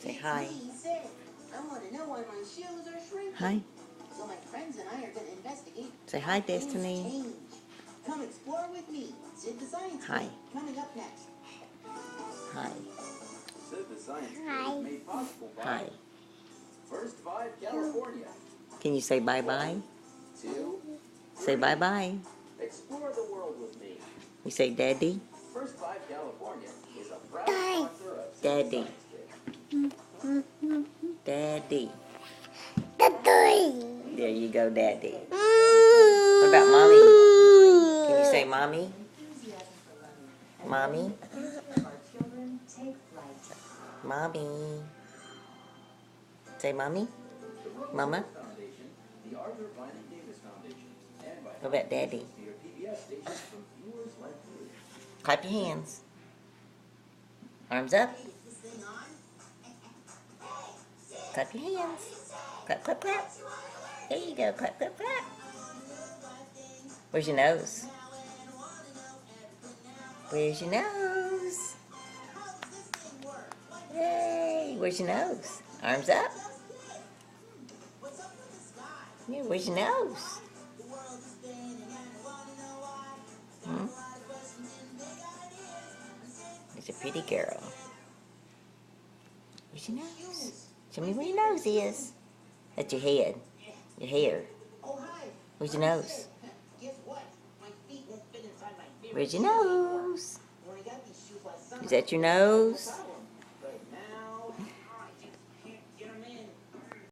Say hi. I want to know why my shoes are shrinking. Hi. So my friends and I are going to investigate. Say hi, Destiny. Change. Come explore with me. Sid the Science Hi. Kid. Coming up next. Hi. Sid the Science Kid Hi. is made possible by Hi. First Five California. Can you say bye-bye? 2, Say bye-bye. explore the world with me. You say daddy? First Five California is a proud Bye. sponsor of Sid the Daddy. Science Kid. Daddy. The toy. There you go, daddy. What about mommy? Can you say mommy? Mommy? Mommy. Say mommy? Mama? Foundation, the Arthur Vining Davis Foundation, and by What about daddy? to your PBS station from viewers like you. Clap your hands. Arms up. Is this thing on? Clap your hands. Clap, clap, clap. There you go. Clap, clap, clap. Where's your nose? Where's your nose? Yay. Where's your nose? Arms up. Yeah, where's your nose? Hmm? It's a pretty girl. Where's your nose? Show me where your nose is. That's your head. Your hair. Oh, hi. Where's your nose? Guess what? My feet won't fit inside my beard. Where's your nose? When I got these shoes last summer, Is that your nose? I